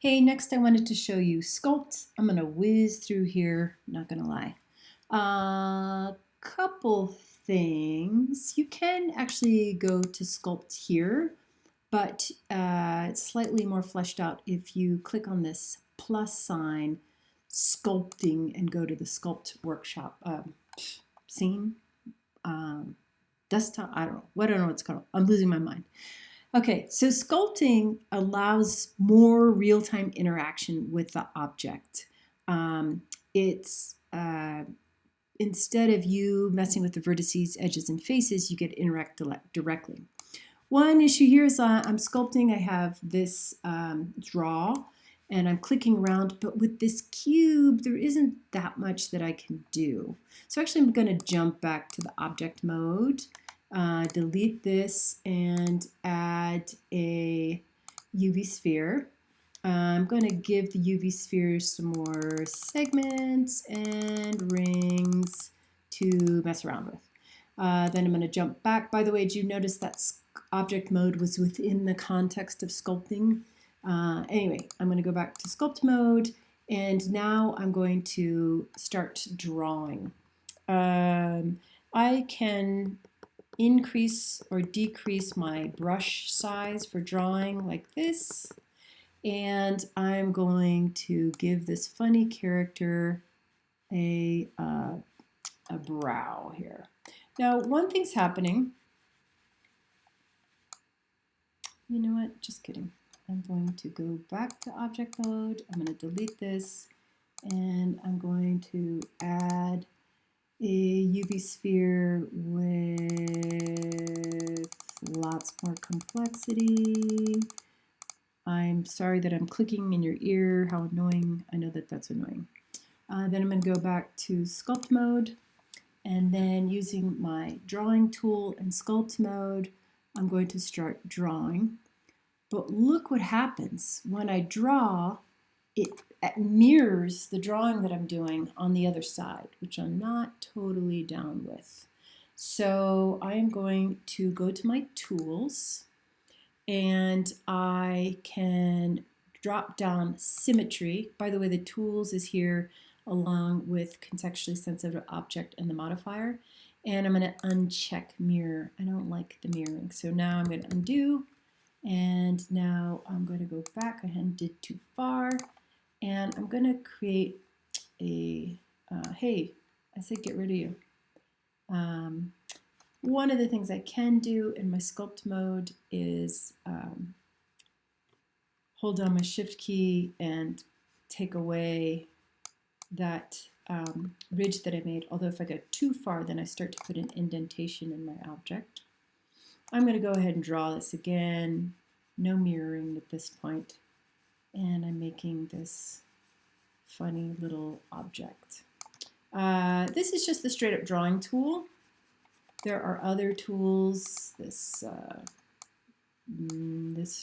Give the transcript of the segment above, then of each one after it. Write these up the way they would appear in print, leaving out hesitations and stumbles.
Hey, next I wanted to show you Sculpt. I'm going to whiz through here, not going to lie. Couple things. You can actually go to Sculpt here, but it's slightly more fleshed out if you click on this plus sign, Sculpting, and go to the Sculpt workshop scene, desktop, I don't know what it's called. I'm losing my mind. Okay, so sculpting allows more real-time interaction with the object. It's instead of you messing with the vertices, edges, and faces, you get to interact directly. One issue here is I'm sculpting. I have this draw, and I'm clicking around, but with this cube, there isn't that much that I can do. So actually, I'm going to jump back to the object mode. Delete this and add a UV sphere. I'm going to give the UV sphere some more segments and rings to mess around with. Then I'm going to jump back. By the way, did you notice that object mode was within the context of sculpting? Anyway, I'm going to go back to sculpt mode, and now I'm going to start drawing. I can increase or decrease my brush size for drawing like this, and I'm going to give this funny character a brow here. Now, one thing's happening. You know what? Just kidding. I'm going to go back to object mode. I'm going to delete this, and I'm going to add a UV sphere with lots more complexity. I'm sorry that I'm clicking in your ear. How annoying. I know that that's annoying. Then I'm going to go back to sculpt mode, and then using my drawing tool in sculpt mode, I'm going to start drawing. But look what happens when I draw. It mirrors the drawing that I'm doing on the other side, which I'm not totally down with. So I'm going to go to my tools, and I can drop down symmetry. By the way, the tools is here along with contextually sensitive object and the modifier. And I'm going to uncheck mirror. I don't like the mirroring. So now I'm going to undo. And now I'm going to go back. I did too far. And I'm going to create a, hey, I said get rid of you. One of the things I can do in my sculpt mode is hold down my shift key and take away that ridge that I made. Although if I go too far, then I start to put an indentation in my object. I'm going to go ahead and draw this again. No mirroring at this point. And I'm making this funny little object. This is just the straight up drawing tool. There are other tools. This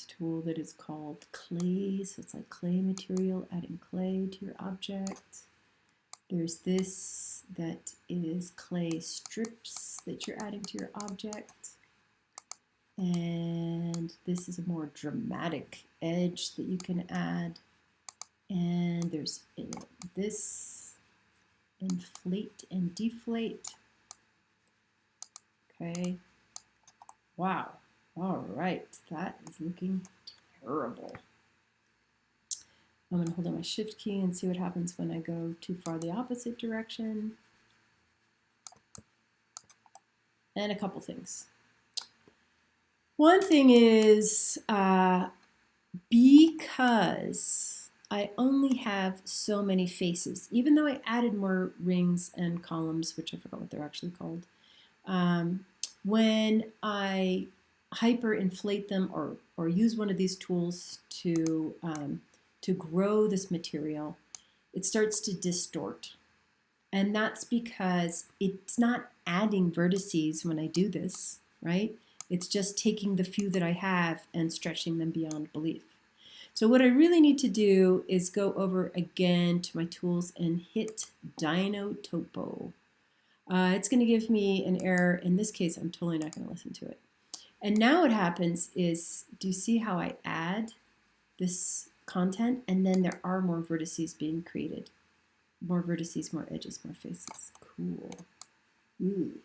tool that is called clay, so it's like clay material, adding clay to your object. There's this that is clay strips that you're adding to your object. And this is a more dramatic edge that you can add. And there's this inflate and deflate. Okay. Wow. All right. That is looking terrible. I'm going to hold on my shift key and see what happens when I go too far the opposite direction. And a couple things. One thing is because I only have so many faces, even though I added more rings and columns, which I forgot what they're actually called, when I hyperinflate them or use one of these tools to grow this material, it starts to distort. And that's because it's not adding vertices when I do this, right? It's just taking the few that I have and stretching them beyond belief. So what I really need to do is go over again to my tools and hit Dino Topo. It's going to give me an error. In this case, I'm totally not going to listen to it. And now what happens is, do you see how I add this content, and then there are more vertices being created. More vertices, more edges, more faces. Cool. Ooh,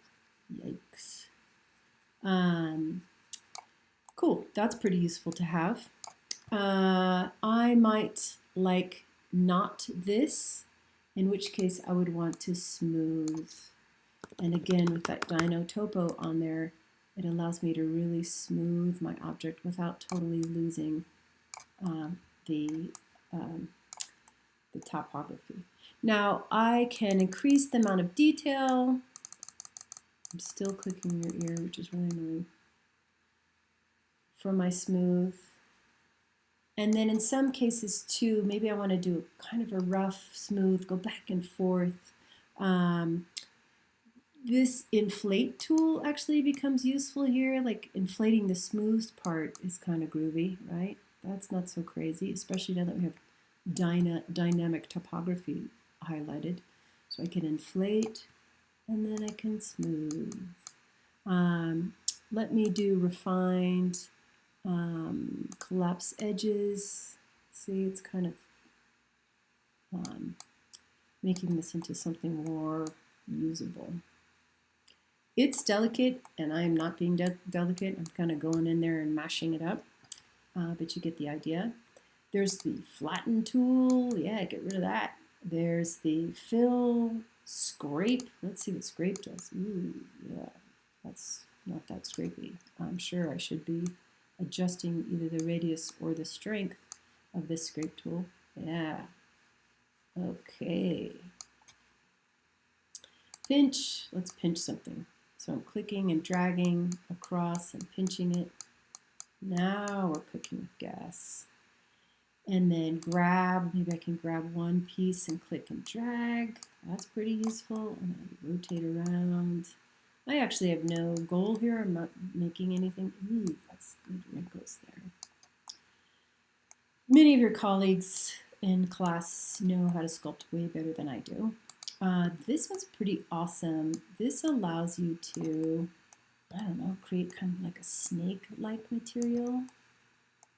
yikes. Cool, that's pretty useful to have. I might like not this, in which case I would want to smooth. And again, with that Dino Topo on there, it allows me to really smooth my object without totally losing the topography. Now I can increase the amount of detail. I'm still clicking your ear, which is really annoying, for my smooth. And then in some cases too, maybe I want to do kind of a rough smooth, go back and forth. This inflate tool actually becomes useful here, like inflating the smoothed part is kind of groovy, right? That's not so crazy, especially now that we have dynamic topography highlighted. So I can inflate and then I can smooth. Let me do refined, collapse edges. See, it's kind of making this into something more usable. It's delicate, and I am not being delicate. I'm kind of going in there and mashing it up, but you get the idea. There's the flatten tool. Yeah, get rid of that. There's the fill, scrape. Let's see what scrape does. Ooh, yeah, that's not that scrapey. I'm sure I should be adjusting either the radius or the strength of this scrape tool. Yeah. Okay. Pinch. Let's pinch something. So I'm clicking and dragging across and pinching it. Now we're cooking with gas. And then grab, maybe I can grab one piece and click and drag. That's pretty useful. And then rotate around. I actually have no goal here. I'm not making anything. Ooh, that's good wrinkles there. Many of your colleagues in class know how to sculpt way better than I do. This one's pretty awesome. This allows you to, I don't know, create kind of like a snake-like material.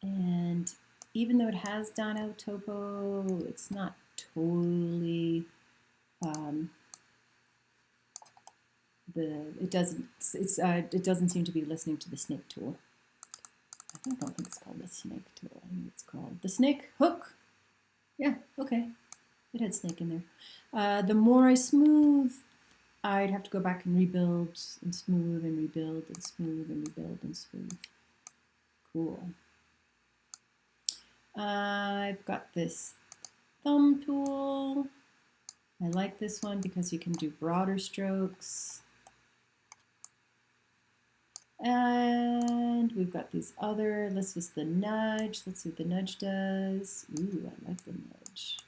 And even though it has Dino Topo, it's not totally, it doesn't seem to be listening to the snake tool. I don't think it's called the snake tool. I think it's called the snake hook. Yeah, okay. It had snake in there. The more I smooth, I'd have to go back and rebuild and smooth and rebuild and smooth and rebuild and smooth. Cool. I've got this thumb tool. I like this one because you can do broader strokes. And we've got these other, this was the nudge. Let's see what the nudge does. Ooh, I like the nudge.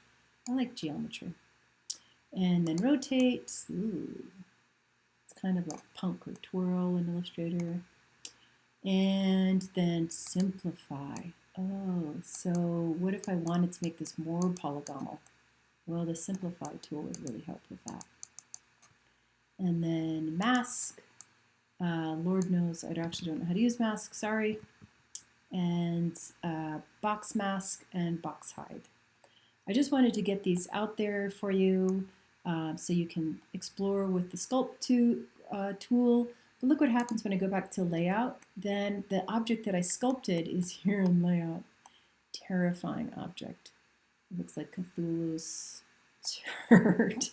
I like geometry. And then rotate. Ooh, it's kind of like punk or twirl in Illustrator. And then simplify. Oh, so what if I wanted to make this more polygonal? Well, the simplify tool would really help with that. And then mask. Lord knows I actually don't know how to use mask, sorry. And box mask and box hide. I just wanted to get these out there for you so you can explore with the Sculpt tool. But look what happens when I go back to layout. Then the object that I sculpted is here in layout. Terrifying object. It looks like Cthulhu's shirt.